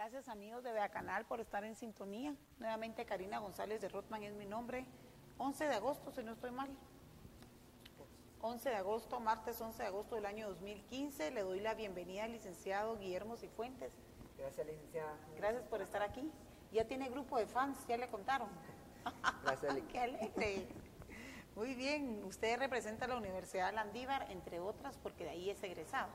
Gracias amigos de Beacanal por estar en sintonía. Nuevamente Karina González de Rotman es mi nombre. 11 de agosto, si no estoy mal. 11 de agosto, martes 11 de agosto del año 2015. Le doy la bienvenida al licenciado Guillermo Cifuentes. Gracias, licenciada. Gracias por estar aquí. Ya tiene grupo de fans, ya le contaron. Gracias, ¡Qué alegre! Muy bien, usted representa a la Universidad Landívar, entre otras, porque de ahí es egresado.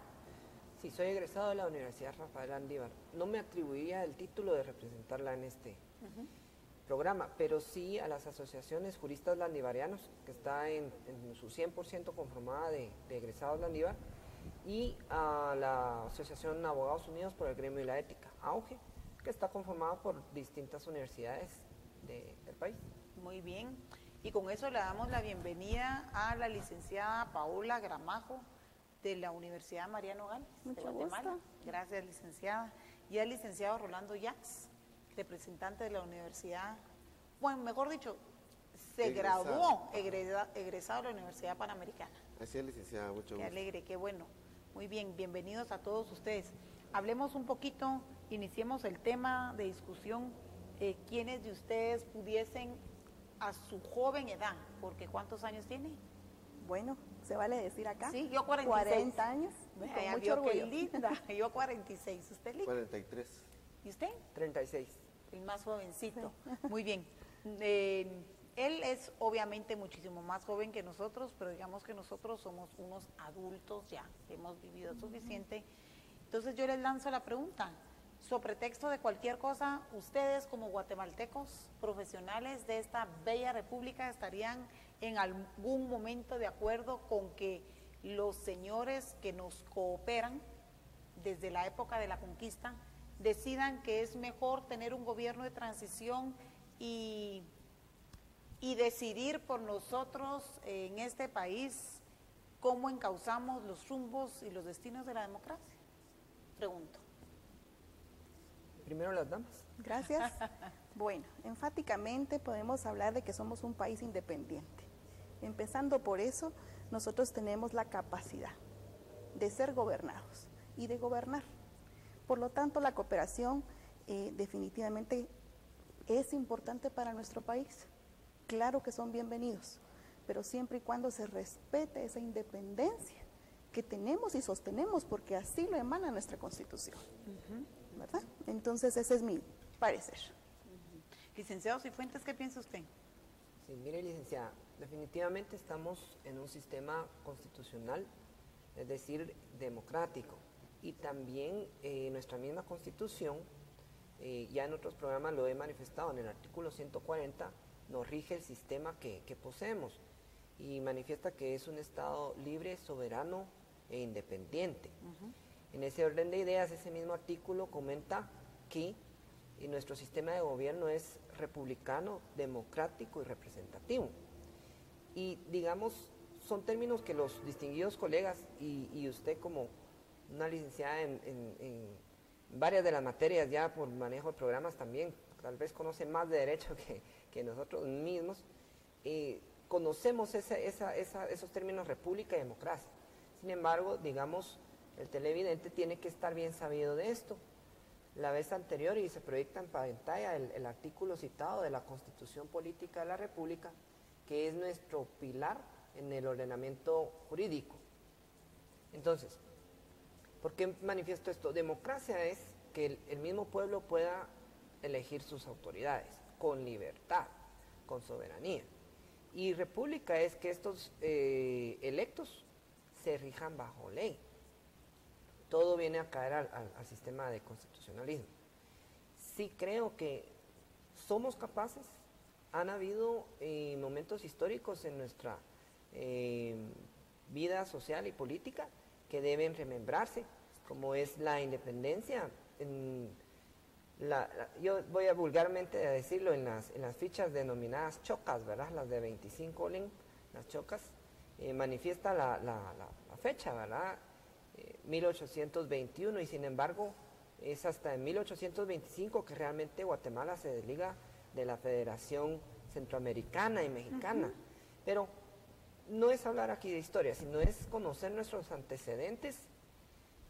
Sí, soy egresado de la Universidad Rafael Landívar. No me atribuiría el título de representarla en este programa, pero sí a las asociaciones juristas landivarianos, que está en su 100% conformada de egresados Landívar, y a la Asociación Abogados Unidos por el Gremio y la Ética, AUGE, que está conformada por distintas universidades del país. Muy bien, y con eso le damos la bienvenida a la licenciada Paola Gramajo, de la Universidad Mariano Gálvez, de Guatemala. Gusto. Gracias, licenciada. Y al licenciado Rolando Yax, representante de la universidad, bueno, mejor dicho, se graduó, egresado de la Universidad Panamericana. Así es, licenciada, mucho gusto. Qué alegre, qué bueno. Muy bien, bienvenidos a todos ustedes. Hablemos un poquito, iniciemos el tema de discusión, quiénes de ustedes pudiesen a su joven edad, porque ¿cuántos años tiene? Bueno, ¿se vale decir acá? Sí, yo 46. 40 años, con mucho orgullo. Qué linda, yo 46. ¿Usted, Liz? 43. ¿Y usted? 36. El más jovencito. Sí. Muy bien. Él es obviamente muchísimo más joven que nosotros, pero digamos que nosotros somos unos adultos ya, hemos vivido suficiente. Entonces yo les lanzo la pregunta. Sobre pretexto de cualquier cosa, ustedes como guatemaltecos profesionales de esta bella república estarían en algún momento de acuerdo con que los señores que nos cooperan desde la época de la conquista decidan que es mejor tener un gobierno de transición y decidir por nosotros en este país cómo encauzamos los rumbos y los destinos de la democracia? Pregunto. Primero las damas. Gracias. Bueno, enfáticamente podemos hablar de que somos un país independiente. Empezando por eso, nosotros tenemos la capacidad de ser gobernados y de gobernar. Por lo tanto, la cooperación definitivamente es importante para nuestro país. Claro que son bienvenidos, pero siempre y cuando se respete esa independencia que tenemos y sostenemos, porque así lo emana nuestra Constitución. ¿Verdad? Entonces ese es mi parecer. Licenciado Cifuentes, ¿qué piensa usted? Sí, mire, licenciada, definitivamente estamos en un sistema constitucional, es decir, democrático, y también nuestra misma Constitución, ya en otros programas lo he manifestado, en el artículo 140 nos rige el sistema que poseemos y manifiesta que es un Estado libre, soberano e independiente. En ese orden de ideas, ese mismo artículo comenta que nuestro sistema de gobierno es republicano, democrático y representativo. Y digamos, son términos que los distinguidos colegas y usted como una licenciada en varias de las materias ya por manejo de programas también, tal vez conoce más de derecho que nosotros mismos, conocemos esos términos república y democracia. Sin embargo, digamos, el televidente tiene que estar bien sabido de esto. La vez anterior, y se proyecta en pantalla el artículo citado de la Constitución Política de la República, que es nuestro pilar en el ordenamiento jurídico. Entonces, ¿por qué manifiesto esto? Democracia es que el mismo pueblo pueda elegir sus autoridades con libertad, con soberanía. Y república es que estos electos se rijan bajo ley. Todo viene a caer al sistema de constitucionalismo. Sí creo que somos capaces, han habido momentos históricos en nuestra vida social y política que deben remembrarse, como es la independencia. Yo voy a vulgarmente decirlo, en las fichas denominadas chocas, ¿verdad? Las de 25 Olen, las chocas, manifiesta la fecha, ¿verdad? 1821, y sin embargo es hasta en 1825 que realmente Guatemala se desliga de la Federación Centroamericana y Mexicana. Pero no es hablar aquí de historia, sino es conocer nuestros antecedentes,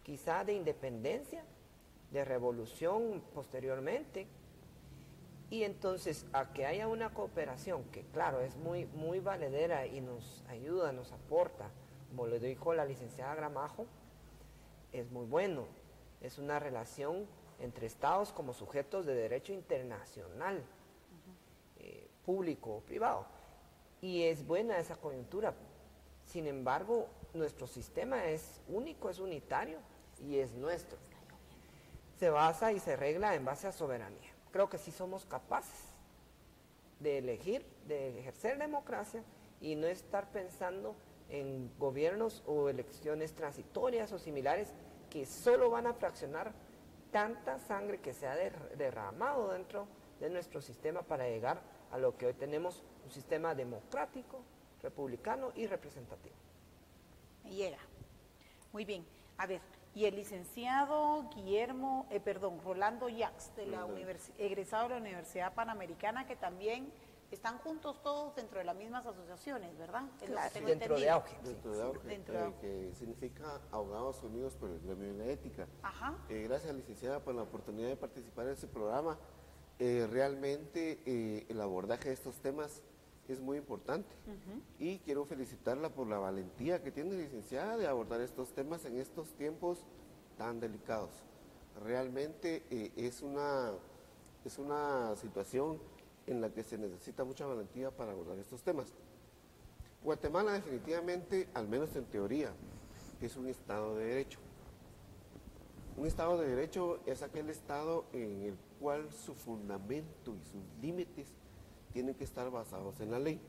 quizá de independencia, de revolución posteriormente. Y entonces, a que haya una cooperación que, claro, es muy valedera y nos ayuda, nos aporta, como lo dijo la licenciada Gramajo, es muy bueno. Es una relación entre estados como sujetos de derecho internacional, público o privado. Y es buena esa coyuntura. Sin embargo, nuestro sistema es único, es unitario y es nuestro. Se basa y se regla en base a soberanía. Creo que sí somos capaces de elegir, de ejercer democracia y no estar pensando en gobiernos o elecciones transitorias o similares que solo van a fraccionar tanta sangre que se ha derramado dentro de nuestro sistema para llegar a lo que hoy tenemos, un sistema democrático, republicano y representativo. Llega. Muy bien. A ver, y el licenciado Rolando Yax, egresado de la Universidad Panamericana, que también están juntos todos dentro de las mismas asociaciones, ¿verdad? Claro. Dentro de AUGE. Dentro de AUGE, que significa Abogados Unidos por el Gremio de la Ética. Ajá. Gracias, licenciada, por la oportunidad de participar en este programa. Realmente el abordaje de estos temas es muy importante y quiero felicitarla por la valentía que tiene, licenciada, de abordar estos temas en estos tiempos tan delicados. Realmente es una situación en la que se necesita mucha valentía para abordar estos temas. Guatemala definitivamente, al menos en teoría, es un Estado de Derecho. Un Estado de Derecho es aquel Estado en el cual su fundamento y sus límites tienen que estar basados en la ley.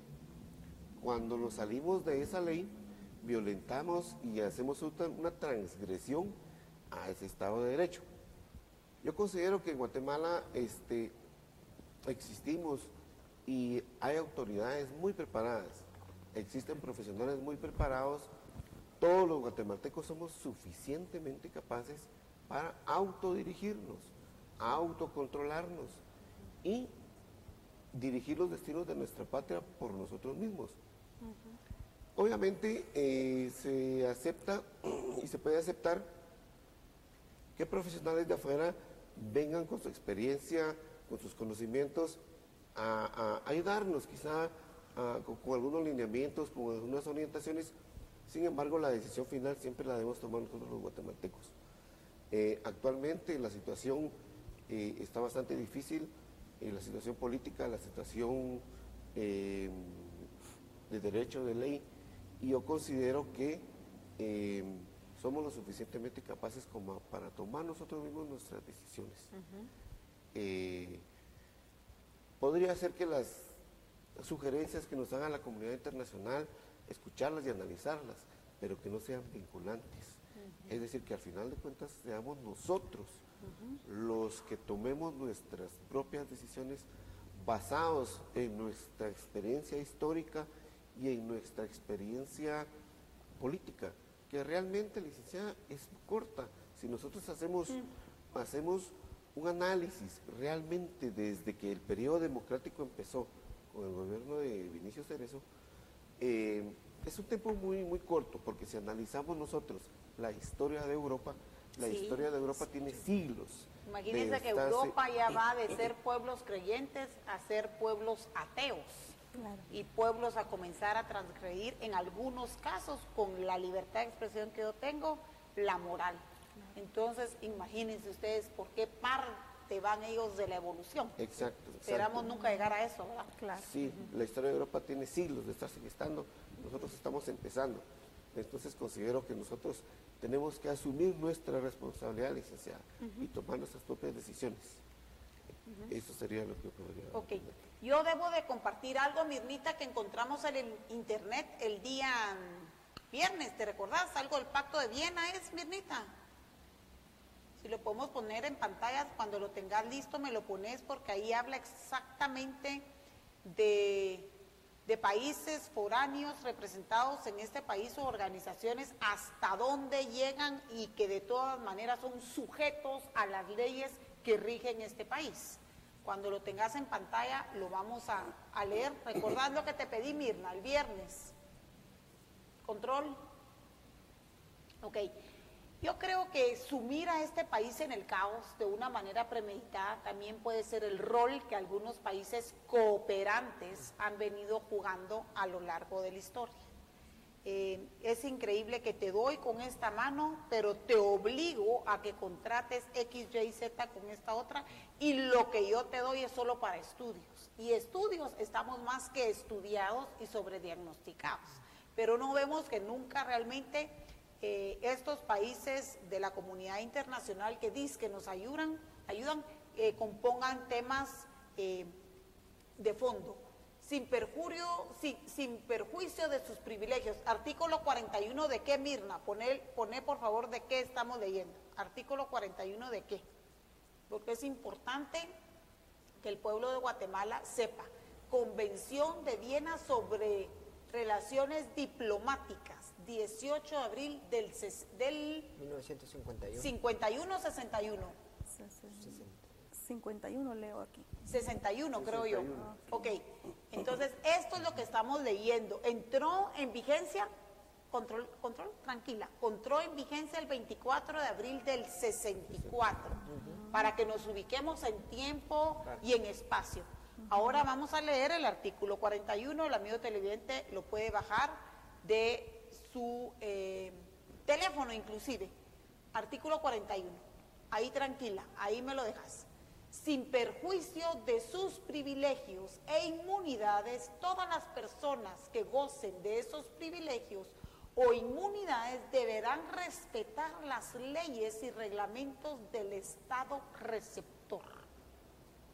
Cuando nos salimos de esa ley, violentamos y hacemos una transgresión a ese Estado de Derecho. Yo considero que en Guatemala existimos y hay autoridades muy preparadas, existen profesionales muy preparados. Todos los guatemaltecos somos suficientemente capaces para autodirigirnos, autocontrolarnos y dirigir los destinos de nuestra patria por nosotros mismos. Obviamente se acepta y se puede aceptar que profesionales de afuera vengan con su experiencia, con sus conocimientos, a ayudarnos quizá con algunos lineamientos, con algunas orientaciones. Sin embargo, la decisión final siempre la debemos tomar nosotros los guatemaltecos. Actualmente la situación está bastante difícil, la situación política, la situación de derecho, de ley, y yo considero que somos lo suficientemente capaces como para tomar nosotros mismos nuestras decisiones. Podría ser que las sugerencias que nos haga la comunidad internacional, escucharlas y analizarlas, pero que no sean vinculantes. Es decir, que al final de cuentas seamos nosotros los que tomemos nuestras propias decisiones basados en nuestra experiencia histórica y en nuestra experiencia política, que realmente, licenciada, es corta. Si nosotros hacemos un análisis realmente desde que el periodo democrático empezó con el gobierno de Vinicio Cerezo, es un tiempo muy corto, porque si analizamos nosotros la historia de Europa, la historia de Europa tiene siglos. Imagínense que Europa ya va de ser pueblos creyentes a ser pueblos ateos. Claro. Y pueblos a comenzar a transgredir, en algunos casos, con la libertad de expresión que yo tengo, la moral. Entonces, imagínense ustedes por qué parte van ellos de la evolución. Exacto. Esperamos nunca llegar a eso, ¿verdad? Claro. Sí, la historia de Europa tiene siglos de estarse gestando, nosotros estamos empezando. Entonces considero que nosotros tenemos que asumir nuestra responsabilidad, licenciada, y tomar nuestras propias decisiones. Eso sería lo que podría... Ok. Yo debo de compartir algo, Mirnita, que encontramos en el internet el día viernes. ¿Te recordás? Algo del Pacto de Viena es, Mirnita. Si lo podemos poner en pantalla, cuando lo tengas listo me lo pones, porque ahí habla exactamente de países foráneos representados en este país o organizaciones, hasta dónde llegan y que de todas maneras son sujetos a las leyes que rigen este país. Cuando lo tengas en pantalla lo vamos a leer. Recordad lo que te pedí, Mirna, el viernes. Control. Ok. Yo creo que sumir a este país en el caos de una manera premeditada también puede ser el rol que algunos países cooperantes han venido jugando a lo largo de la historia. Es increíble que te doy con esta mano, pero te obligo a que contrates X, Y, Z con esta otra, y lo que yo te doy es solo para estudios. Y estudios estamos más que estudiados y sobrediagnosticados, pero no vemos que nunca realmente estos países de la comunidad internacional que dicen que nos ayudan, compongan temas de fondo, sin perjuicio de sus privilegios. Artículo 41 de qué, Mirna, poné por favor de qué estamos leyendo. Artículo 41 de qué, porque es importante que el pueblo de Guatemala sepa. Convención de Viena sobre relaciones diplomáticas, 18 de abril del 1951. 51, 61. 51 leo aquí. 61 creo yo. Ok, entonces esto es lo que estamos leyendo. Entró en vigencia, entró en vigencia el 24 de abril del 64, para que nos ubiquemos en tiempo y en espacio. Ahora vamos a leer el artículo 41, el amigo televidente lo puede bajar de su teléfono inclusive. Artículo 41, ahí tranquila, ahí me lo dejas. Sin perjuicio de sus privilegios e inmunidades, todas las personas que gocen de esos privilegios o inmunidades deberán respetar las leyes y reglamentos del Estado receptor.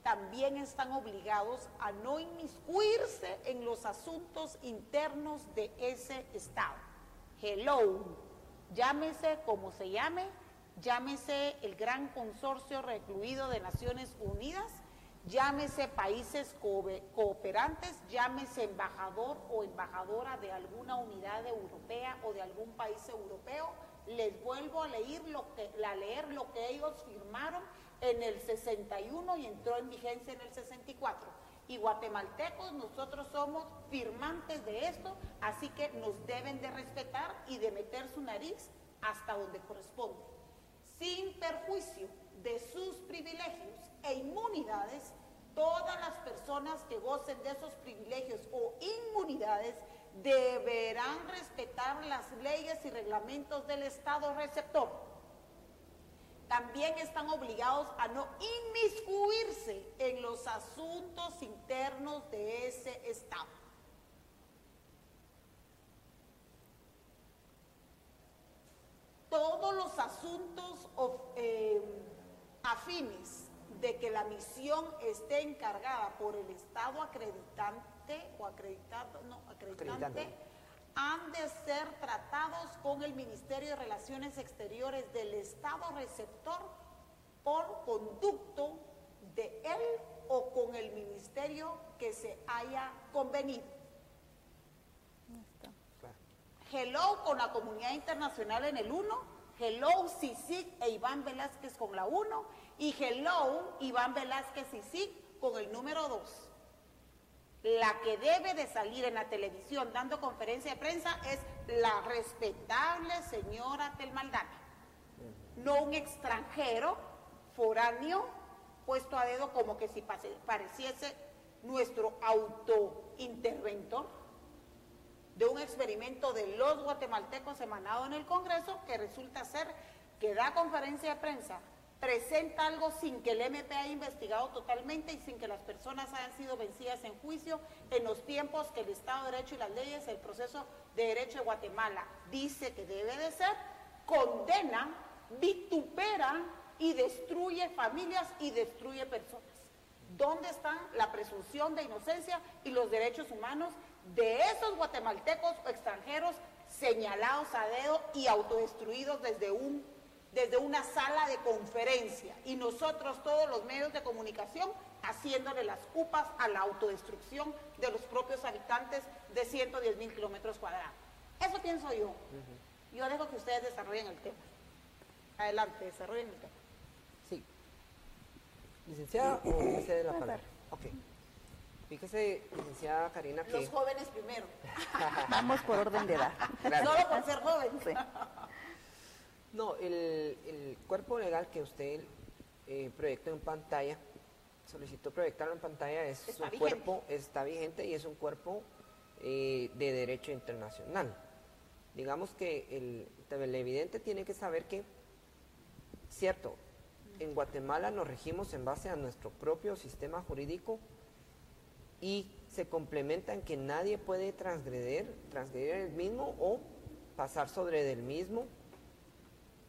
También están obligados a no inmiscuirse en los asuntos internos de ese Estado. Hello, llámese como se llame, llámese el Gran Consorcio Recluido de Naciones Unidas, llámese países cooperantes, llámese embajador o embajadora de alguna unidad europea o de algún país europeo. Les vuelvo a leer lo que ellos firmaron en el 61 y entró en vigencia en el 64. Y guatemaltecos, nosotros somos firmantes de esto, así que nos deben de respetar y de meter su nariz hasta donde corresponde. Sin perjuicio de sus privilegios e inmunidades, todas las personas que gocen de esos privilegios o inmunidades deberán respetar las leyes y reglamentos del Estado receptor. También están obligados a no inmiscuirse en los asuntos internos de ese Estado. Todos los asuntos afines de que la misión esté encargada por el Estado acreditante o acreditante han de ser tratados con el Ministerio de Relaciones Exteriores del Estado receptor por conducto de él o con el ministerio que se haya convenido. Hello con la comunidad internacional en el 1, hello CICIG e Iván Velázquez con la 1 y hello Iván Velázquez CICIG con el número 2. La que debe de salir en la televisión dando conferencia de prensa es la respetable señora Telmaldana, no un extranjero foráneo puesto a dedo como que si pareciese nuestro autointerventor de un experimento de los guatemaltecos emanado en el Congreso, que resulta ser que da conferencia de prensa, presenta algo sin que el MP haya investigado totalmente y sin que las personas hayan sido vencidas en juicio en los tiempos que el Estado de Derecho y las leyes, el proceso de derecho de Guatemala dice que debe de ser, condena, vitupera y destruye familias y destruye personas. ¿Dónde está la presunción de inocencia y los derechos humanos de esos guatemaltecos o extranjeros señalados a dedo y autodestruidos desde una sala de conferencia? Y nosotros, todos los medios de comunicación, haciéndole las upas a la autodestrucción de los propios habitantes de 110,000 kilómetros cuadrados. Eso pienso yo. Yo dejo que ustedes desarrollen el tema. Adelante, desarrollen el tema. Sí. ¿Licenciada o me cede la palabra? Ok. Fíjese, licenciada Karina, que... Los jóvenes primero. Vamos por orden de edad. Gracias. Solo por ser joven. Sí. No, el cuerpo legal que usted proyectó en pantalla, solicitó proyectarlo en pantalla, es Está un vigente. cuerpo, está vigente y es un cuerpo de derecho internacional. Digamos que el televidente tiene que saber que, cierto, en Guatemala nos regimos en base a nuestro propio sistema jurídico y se complementa en que nadie puede transgredir el mismo o pasar sobre del mismo,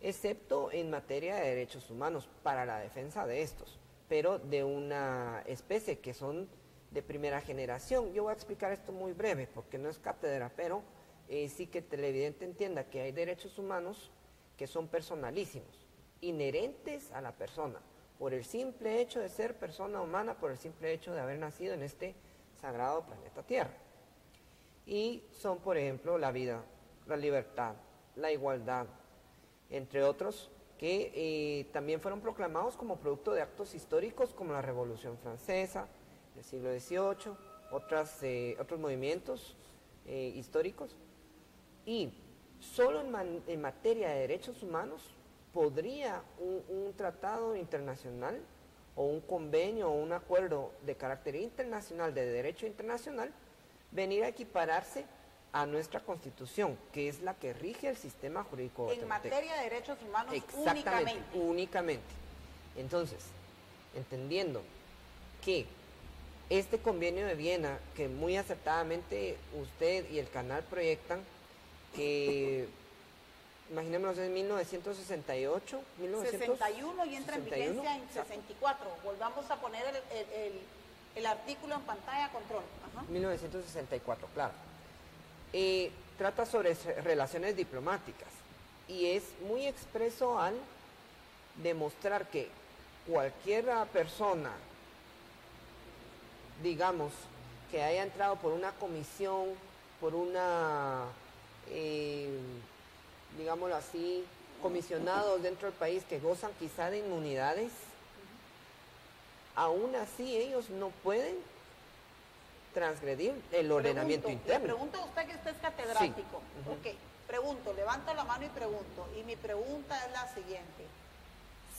excepto en materia de derechos humanos para la defensa de estos, pero de una especie que son de primera generación. Yo voy a explicar esto muy breve porque no es cátedra, pero sí que el televidente entienda que hay derechos humanos que son personalísimos, inherentes a la persona, por el simple hecho de ser persona humana, por el simple hecho de haber nacido en este sagrado planeta Tierra. Y son, por ejemplo, la vida, la libertad, la igualdad, entre otros, que también fueron proclamados como producto de actos históricos como la Revolución Francesa, del siglo XVIII, otros movimientos históricos. Y solo en materia de derechos humanos podría un tratado internacional o un convenio o un acuerdo de carácter internacional, de derecho internacional, venir a equipararse a nuestra Constitución, que es la que rige el sistema jurídico En materia de derechos humanos Exactamente, únicamente. Entonces, entendiendo que este convenio de Viena, que muy acertadamente usted y el canal proyectan, que imaginémonos en 1968, 61 y entra en 61, vigencia en 64. Volvamos a poner el artículo en pantalla, control. Ajá. 1964, claro. Trata sobre relaciones diplomáticas y es muy expreso al demostrar que cualquier persona, digamos, que haya entrado por una comisión, por una, digámoslo así, comisionados dentro del país que gozan quizá de inmunidades, aún así ellos no pueden transgredir el ordenamiento interno. Le pregunto a usted que usted es catedrático. Sí. Ok, pregunto, levanto la mano y pregunto. Y mi pregunta es la siguiente.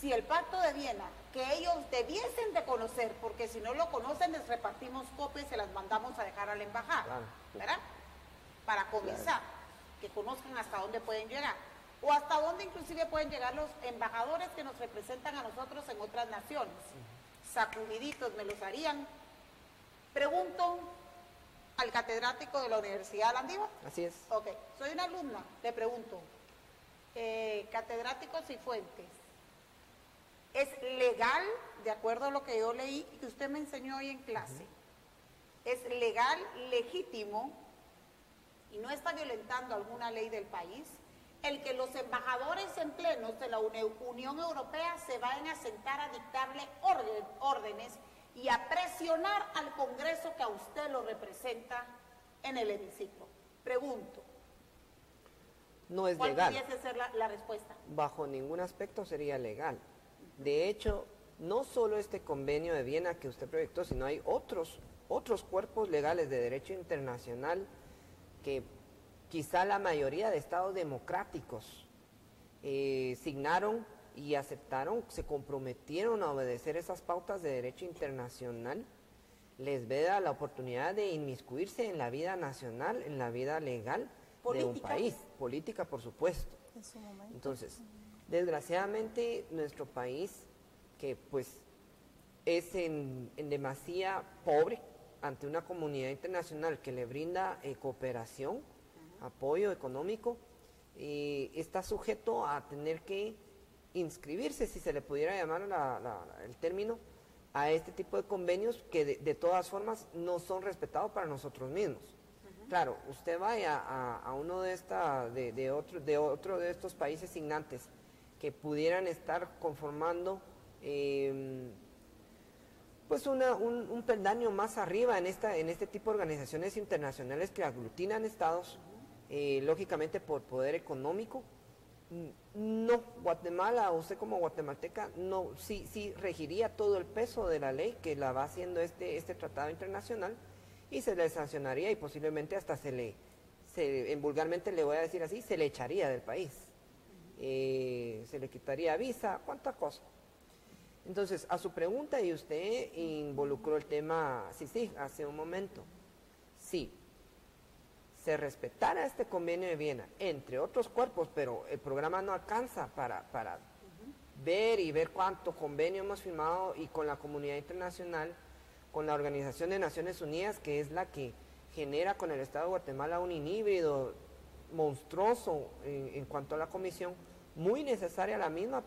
Si el Pacto de Viena, que ellos debiesen de conocer, porque si no lo conocen les repartimos copias y se las mandamos a dejar a la embajada, Claro. ¿verdad? Para comenzar, que conozcan hasta dónde pueden llegar. O hasta dónde inclusive pueden llegar los embajadores que nos representan a nosotros en otras naciones. Sacudiditos me los harían. Pregunto al catedrático de la Universidad de Landívar. Así es. Ok, soy una alumna, le pregunto, catedrático Cifuentes, ¿es legal, de acuerdo a lo que yo leí y que usted me enseñó hoy en clase, es legal, legítimo, y no está violentando alguna ley del país, el que los embajadores en plenos de la Unión Europea se vayan a sentar a dictarle órdenes y a presionar al Congreso que a usted lo representa en el hemiciclo? Pregunto. No es ¿Cuál legal. debiese ser la respuesta? Bajo ningún aspecto sería legal. De hecho, no solo este convenio de Viena que usted proyectó, sino hay otros cuerpos legales de derecho internacional que quizá la mayoría de estados democráticos signaron y aceptaron, se comprometieron a obedecer esas pautas de derecho internacional. Les veda la oportunidad de inmiscuirse en la vida nacional, en la vida legal de un país, política por supuesto. En su momento. Entonces, desgraciadamente nuestro país, que pues es en demasía pobre ante una comunidad internacional que le brinda cooperación, apoyo económico, está sujeto a tener que inscribirse, si se le pudiera llamar el término, a este tipo de convenios que de todas formas no son respetados para nosotros mismos. Claro, usted vaya a uno de otro de estos países signantes que pudieran estar conformando pues un peldaño más arriba en este tipo de organizaciones internacionales que aglutinan estados, lógicamente por poder económico. No, Guatemala, usted como guatemalteca, no, sí regiría todo el peso de la ley que la va haciendo este tratado internacional y se le sancionaría y posiblemente hasta vulgarmente le voy a decir así, se le echaría del país. se le quitaría visa, cuánta cosa. Entonces, a su pregunta, y usted involucró el tema CICIG hace un momento, sí, se respetara este convenio de Viena, entre otros cuerpos, pero el programa no alcanza para ver cuánto convenio hemos firmado, y con la comunidad internacional, con la Organización de Naciones Unidas, que es la que genera con el Estado de Guatemala un híbrido monstruoso en cuanto a la comisión, muy necesaria la misma.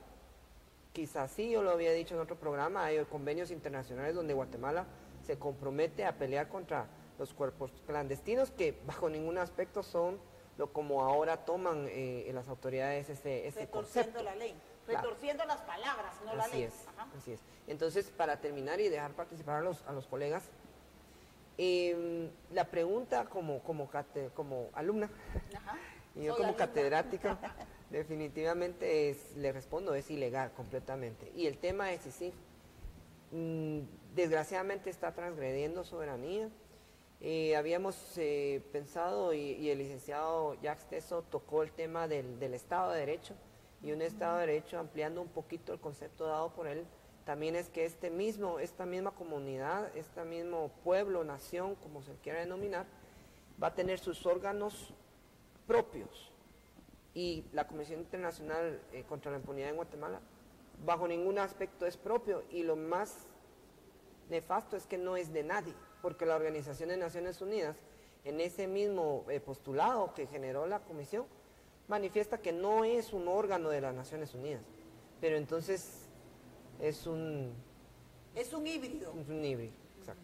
Quizás sí, yo lo había dicho en otro programa, hay convenios internacionales donde Guatemala se compromete a pelear contra los cuerpos clandestinos, que bajo ningún aspecto son lo como ahora toman las autoridades ese concepto. Retorciendo la ley, Claro. retorciendo las palabras, no la ley. Así es. Entonces, para terminar y dejar participar a los colegas, la pregunta como alumna, y yo Soy como alumna. catedrática, definitivamente le respondo, es ilegal completamente. Y el tema de CICIG, desgraciadamente está transgrediendo soberanía. Habíamos pensado, y el licenciado Jacques Teso tocó el tema del Estado de Derecho, y un Estado de Derecho, ampliando un poquito el concepto dado por él, también es que esta misma comunidad, este mismo pueblo, nación, como se quiera denominar, va a tener sus órganos propios. Y la Comisión Internacional contra la Impunidad en Guatemala, bajo ningún aspecto es propio, y lo más nefasto es que no es de nadie, porque la Organización de Naciones Unidas, en ese mismo postulado que generó la Comisión, manifiesta que no es un órgano de las Naciones Unidas, pero entonces es un híbrido. Es un híbrido, exacto.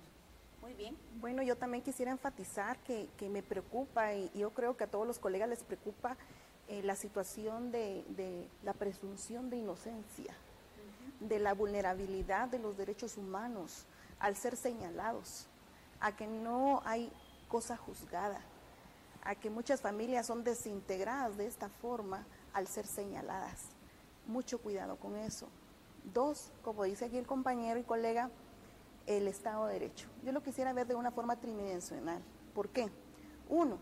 Muy bien. Bueno, yo también quisiera enfatizar que me preocupa, y yo creo que a todos los colegas les preocupa la situación de la presunción de inocencia, de la vulnerabilidad de los derechos humanos al ser señalados, a que no hay cosa juzgada, a que muchas familias son desintegradas de esta forma al ser señaladas. Mucho cuidado con eso. 2, como dice aquí el compañero y colega, el Estado de Derecho. Yo lo quisiera ver de una forma tridimensional. ¿Por qué? 1,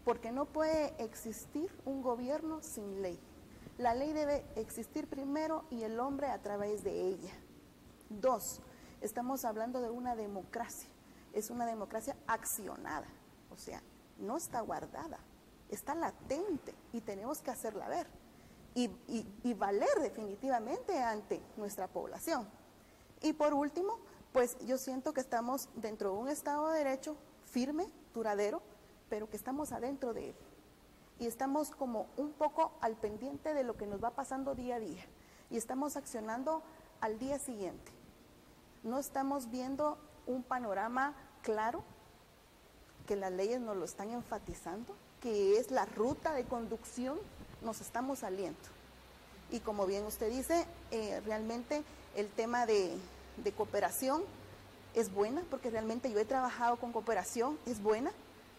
porque no puede existir un gobierno sin ley. La ley debe existir primero y el hombre a través de ella. 2, estamos hablando de una democracia. Es una democracia accionada, o sea, no está guardada, está latente y tenemos que hacerla ver y valer definitivamente ante nuestra población. Y por último, pues yo siento que estamos dentro de un Estado de Derecho firme, duradero, pero que estamos adentro de él. Y estamos como un poco al pendiente de lo que nos va pasando día a día. Y estamos accionando al día siguiente. No estamos viendo un panorama claro, que las leyes nos lo están enfatizando, que es la ruta de conducción, nos estamos saliendo. Y como bien usted dice, realmente el tema de cooperación es buena, porque realmente yo he trabajado con cooperación, es buena,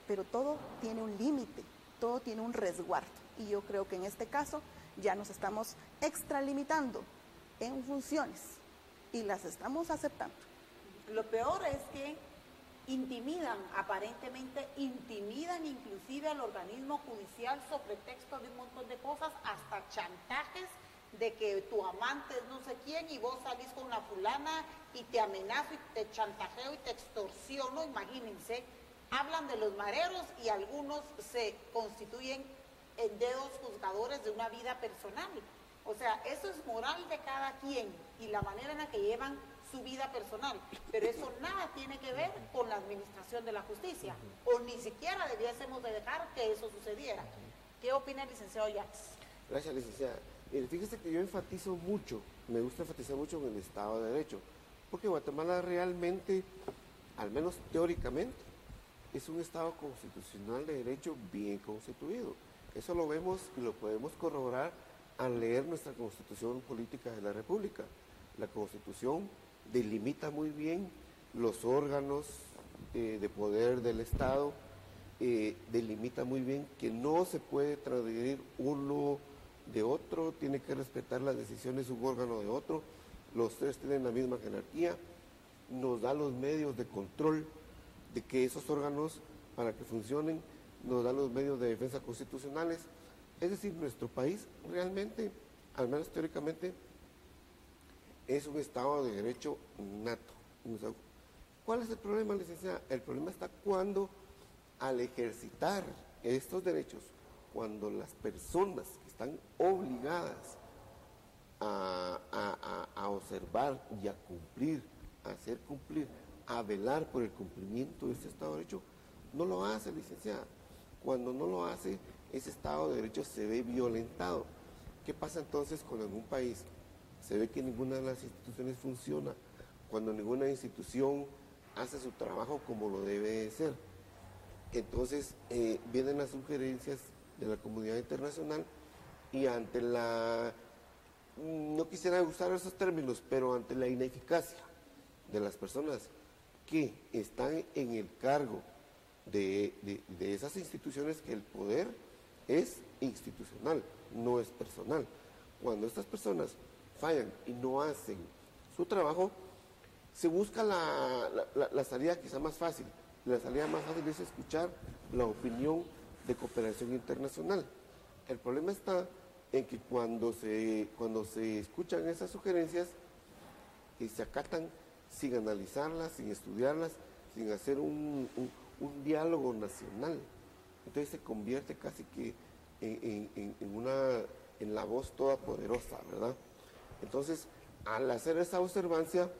pero todo tiene un límite, todo tiene un resguardo. Y yo creo que en este caso ya nos estamos extralimitando en funciones y las estamos aceptando. Lo peor es que aparentemente intimidan inclusive al organismo judicial sobre texto de un montón de cosas, hasta chantajes de que tu amante es no sé quién y vos salís con la fulana y te amenazo y te chantajeo y te extorsiono, imagínense. Hablan de los mareros y algunos se constituyen en dedos juzgadores de una vida personal. O sea, eso es moral de cada quien y la manera en la que llevan su vida personal, pero eso nada tiene que ver con la administración de la justicia, o ni siquiera debiésemos de dejar que eso sucediera. ¿Qué opina el licenciado Jacques? Gracias, licenciada. Fíjese que yo enfatizo mucho, me gusta enfatizar mucho en el Estado de Derecho, porque Guatemala realmente, al menos teóricamente, es un Estado constitucional de derecho bien constituido. Eso lo vemos y lo podemos corroborar al leer nuestra Constitución Política de la República. La Constitución delimita muy bien los órganos de poder del Estado, delimita muy bien que no se puede transgredir uno de otro, tiene que respetar las decisiones de un órgano de otro, los tres tienen la misma jerarquía, nos da los medios de control de que esos órganos, para que funcionen, nos da los medios de defensa constitucionales, Es decir, nuestro país realmente, al menos teóricamente, es un Estado de Derecho nato. ¿Cuál es el problema, licenciada? El problema está cuando, al ejercitar estos derechos, cuando las personas que están obligadas a observar y a cumplir, a hacer cumplir, a velar por el cumplimiento de ese Estado de Derecho, no lo hace, licenciada. Cuando no lo hace, ese Estado de Derecho se ve violentado. ¿Qué pasa entonces cuando en un país se ve que ninguna de las instituciones funciona, cuando ninguna institución hace su trabajo como lo debe de ser? Entonces vienen las sugerencias de la comunidad internacional y ante la, no quisiera usar esos términos, pero ante la ineficacia de las personas que están en el cargo de esas instituciones, que el poder es institucional, no es personal. Cuando estas personas fallan y no hacen su trabajo, se busca la salida quizá más fácil. La salida más fácil es escuchar la opinión de cooperación internacional. El problema está en que cuando se escuchan esas sugerencias y se acatan sin analizarlas, sin estudiarlas, sin hacer un diálogo nacional, entonces se convierte casi que en la voz todopoderosa, ¿verdad? Entonces, al hacer esa observancia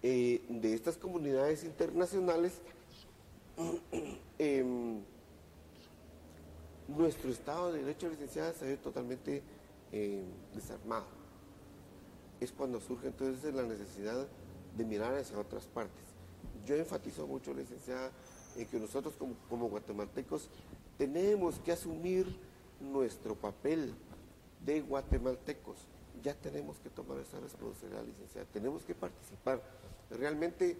de estas comunidades internacionales, nuestro Estado de Derecho, licenciada, se ve totalmente desarmado. Es cuando surge entonces la necesidad de mirar hacia otras partes. Yo enfatizo mucho, licenciada, en que nosotros como guatemaltecos tenemos que asumir nuestro papel de guatemaltecos. Ya tenemos que tomar esa responsabilidad, licenciada. Tenemos que participar. Realmente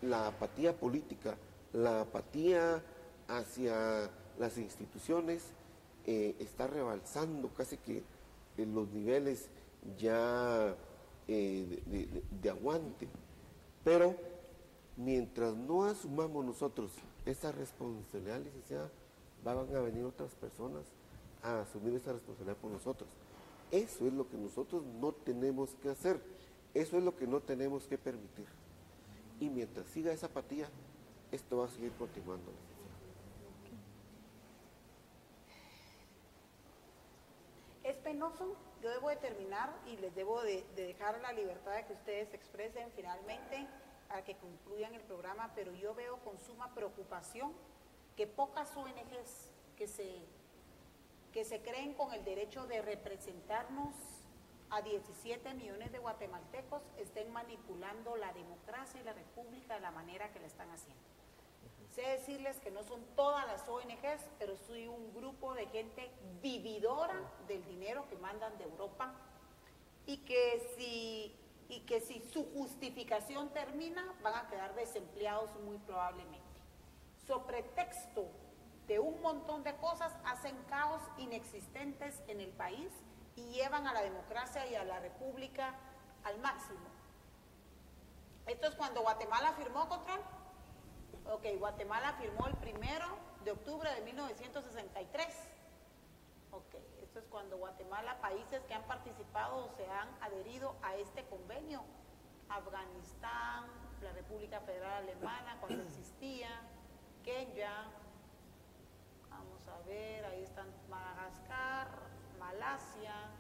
la apatía política, la apatía hacia las instituciones está rebalsando casi que en los niveles ya de aguante. Pero mientras no asumamos nosotros esa responsabilidad, licenciada, van a venir otras personas a asumir esa responsabilidad por nosotros. Eso es lo que nosotros no tenemos que hacer, eso es lo que no tenemos que permitir. Y mientras siga esa apatía, esto va a seguir continuando. Es penoso, yo debo de terminar y les debo de dejar la libertad de que ustedes se expresen finalmente a que concluyan el programa, pero yo veo con suma preocupación que pocas ONGs que se creen con el derecho de representarnos a 17 millones de guatemaltecos estén manipulando la democracia y la república de la manera que la están haciendo. Sé decirles que no son todas las ONGs, pero soy un grupo de gente vividora del dinero que mandan de Europa y que si su justificación termina, van a quedar desempleados muy probablemente. So pretexto de un montón de cosas, hacen caos inexistentes en el país y llevan a la democracia y a la república al máximo. Esto es cuando Guatemala firmó control. Ok, Guatemala firmó el 1 de octubre de 1963. Ok, esto es cuando Guatemala, países que han participado o se han adherido a este convenio. Afganistán, la República Federal Alemana cuando existía, Kenia, vamos a ver, ahí están Madagascar, Malasia,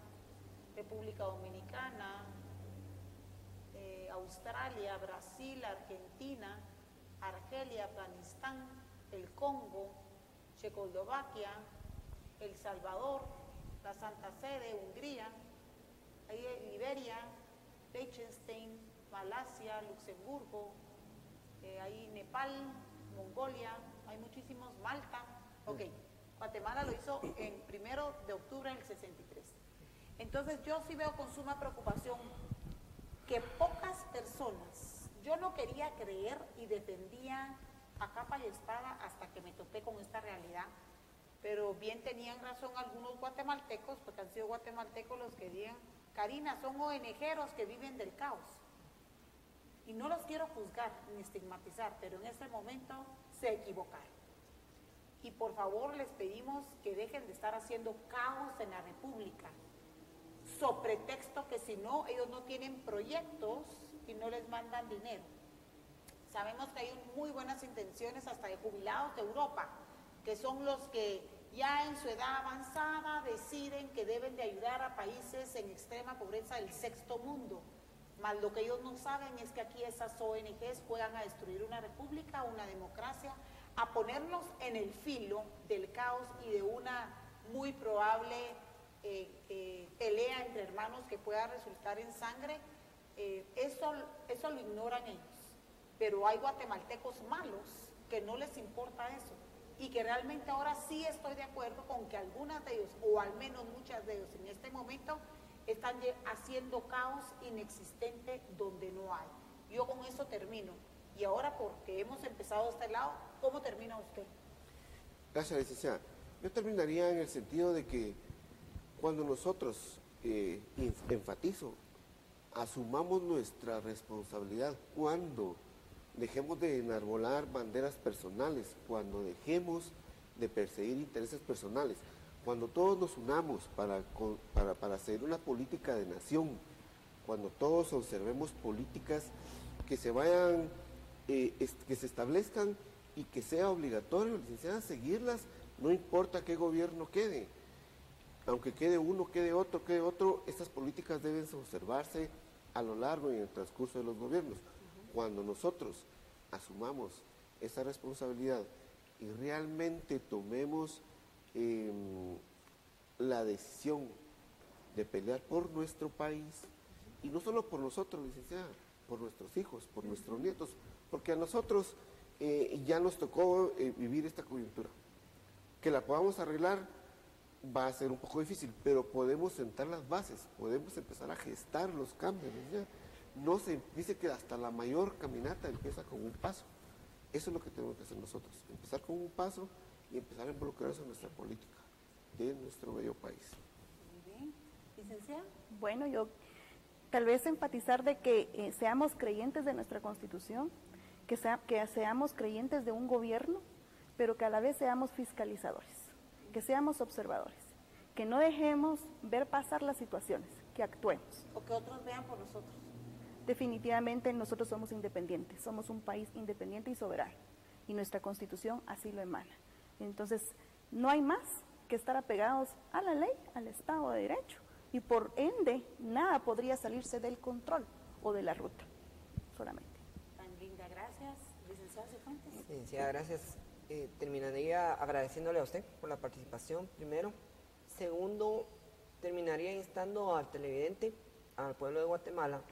República Dominicana, Australia, Brasil, Argentina, Argelia, Afganistán, el Congo, Checoslovaquia, El Salvador, la Santa Sede, Hungría, ahí Liberia, Liechtenstein, Malasia, Luxemburgo, ahí Nepal, Mongolia, hay muchísimos, Malta. Ok, Guatemala lo hizo en 1 de octubre del 63. Entonces yo sí veo con suma preocupación que pocas personas, yo no quería creer y defendía a capa y espada hasta que me topé con esta realidad, pero bien tenían razón algunos guatemaltecos, porque han sido guatemaltecos los que digan, Karina, son ONGeros que viven del caos. Y no los quiero juzgar ni estigmatizar, pero en este momento se equivocaron. y por favor les pedimos que dejen de estar haciendo caos en la República, so pretexto que si no, ellos no tienen proyectos y no les mandan dinero. Sabemos que hay muy buenas intenciones hasta de jubilados de Europa, que son los que ya en su edad avanzada deciden que deben de ayudar a países en extrema pobreza del sexto mundo. Mas lo que ellos no saben es que aquí esas ONGs juegan a destruir una república, una democracia, a ponernos en el filo del caos y de una muy probable pelea entre hermanos que pueda resultar en sangre. Eso lo ignoran ellos. Pero hay guatemaltecos malos que no les importa eso y que realmente ahora sí estoy de acuerdo con que algunas de ellos, o al menos muchas de ellos en este momento, están haciendo caos inexistente donde no hay. Yo con eso termino. Y ahora, porque hemos empezado de este lado, ¿cómo termina usted? Gracias, licenciada. Yo terminaría en el sentido de que cuando nosotros, enfatizo, asumamos nuestra responsabilidad, cuando dejemos de enarbolar banderas personales, cuando dejemos de perseguir intereses personales, cuando todos nos unamos para hacer una política de nación, cuando todos observemos políticas que se vayan, que se establezcan y que sea obligatorio, licenciada, seguirlas, no importa qué gobierno quede. Aunque quede uno, quede otro, estas políticas deben observarse a lo largo y en el transcurso de los gobiernos. Cuando nosotros asumamos esa responsabilidad y realmente tomemos la decisión de pelear por nuestro país, y no solo por nosotros, licenciada, por nuestros hijos, por nuestros nietos, porque a nosotros ya nos tocó vivir esta coyuntura. Que la podamos arreglar va a ser un poco difícil, pero podemos sentar las bases, podemos empezar a gestar los cambios, ¿ya? No se dice que hasta la mayor caminata empieza con un paso. Eso es lo que tenemos que hacer nosotros, empezar con un paso y empezar a involucrarse en nuestra política de nuestro bello país. Muy bien. ¿Licenciada? Bueno, yo tal vez enfatizar de que seamos creyentes de nuestra Constitución, que seamos creyentes de un gobierno, pero que a la vez seamos fiscalizadores, que seamos observadores, que no dejemos ver pasar las situaciones, que actuemos. O que otros vean por nosotros. Definitivamente nosotros somos independientes, somos un país independiente y soberano, y nuestra Constitución así lo emana. Entonces, no hay más que estar apegados a la ley, al Estado de Derecho, y por ende, nada podría salirse del control o de la ruta, solamente. Tan linda, gracias. Licenciada Cifuentes. Licenciada, gracias. Terminaría agradeciéndole a usted por la participación, primero. Segundo, terminaría instando al televidente, al pueblo de Guatemala,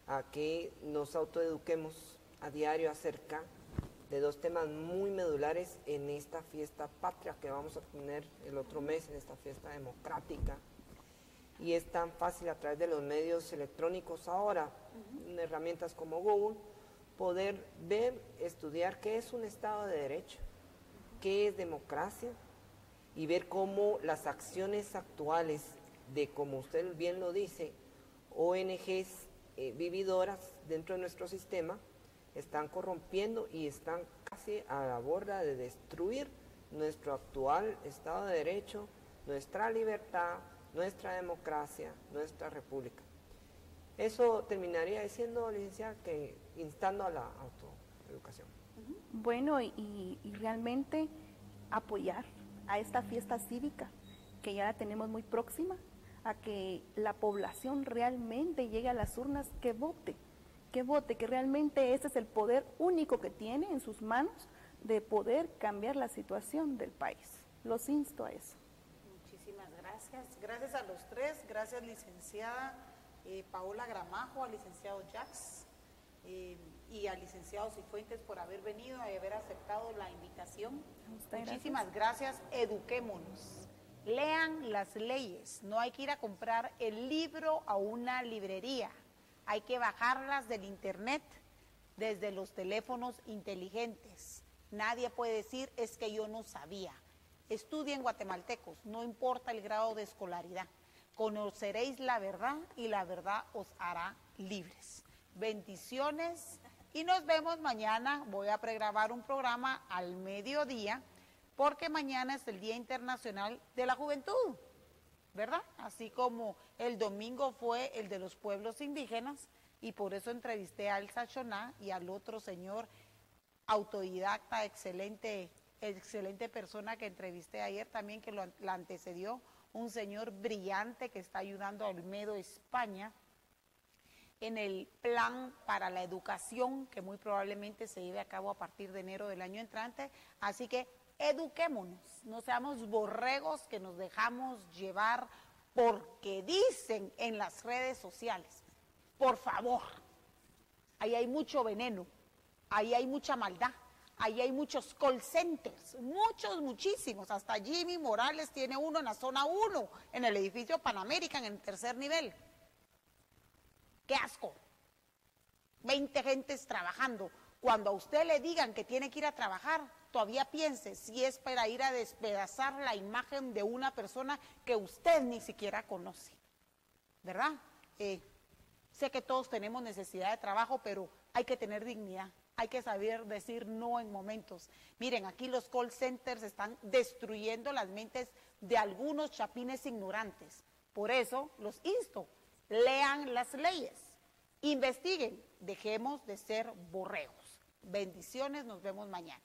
a que nos autoeduquemos a diario acerca de dos temas muy medulares en esta fiesta patria que vamos a tener el otro mes, en esta fiesta democrática. Y es tan fácil a través de los medios electrónicos ahora, herramientas como Google, poder ver, estudiar qué es un Estado de Derecho, qué es democracia, y ver cómo las acciones actuales de, como usted bien lo dice, ONGs vividoras dentro de nuestro sistema, están corrompiendo y están casi a la borda de destruir nuestro actual Estado de Derecho, nuestra libertad, nuestra democracia, nuestra república. Eso terminaría diciendo, licenciada, que instando a la autoeducación. Bueno, y realmente apoyar a esta fiesta cívica, que ya la tenemos muy próxima, a que la población realmente llegue a las urnas, que vote, que realmente ese es el poder único que tiene en sus manos de poder cambiar la situación del país. Los insto a eso. Muchísimas gracias. Gracias a los tres. Gracias, licenciada Paola Gramajo, al licenciado Jax y al licenciado Cifuentes por haber venido y haber aceptado la invitación. Muchísimas gracias. Eduquémonos. Lean las leyes. No hay que ir a comprar el libro a una librería. Hay que bajarlas del internet, desde los teléfonos inteligentes. Nadie puede decir, es que yo no sabía. Estudien, guatemaltecos, no importa el grado de escolaridad. Conoceréis la verdad y la verdad os hará libres. Bendiciones y nos vemos mañana. Voy a pregrabar un programa al mediodía porque mañana es el Día Internacional de la Juventud, ¿verdad? Así como el domingo fue el de los pueblos indígenas, y por eso entrevisté a Elsa Choná y al otro señor autodidacta, excelente persona que entrevisté ayer también, que la antecedió, un señor brillante que está ayudando a Olmedo España en el plan para la educación, que muy probablemente se lleve a cabo a partir de enero del año entrante. Así que eduquémonos, no seamos borregos que nos dejamos llevar porque dicen en las redes sociales. Por favor, ahí hay mucho veneno, ahí hay mucha maldad, ahí hay muchos call centers, muchísimos, hasta Jimmy Morales tiene uno en la zona 1, en el edificio Panamerican, en el 3er nivel. ¡Qué asco! 20 gentes trabajando. Cuando a usted le digan que tiene que ir a trabajar, todavía piense si es para ir a despedazar la imagen de una persona que usted ni siquiera conoce, ¿verdad? Sé que todos tenemos necesidad de trabajo, pero hay que tener dignidad, hay que saber decir no en momentos. Miren, aquí los call centers están destruyendo las mentes de algunos chapines ignorantes. Por eso los insto, lean las leyes, investiguen, dejemos de ser borregos. Bendiciones, nos vemos mañana.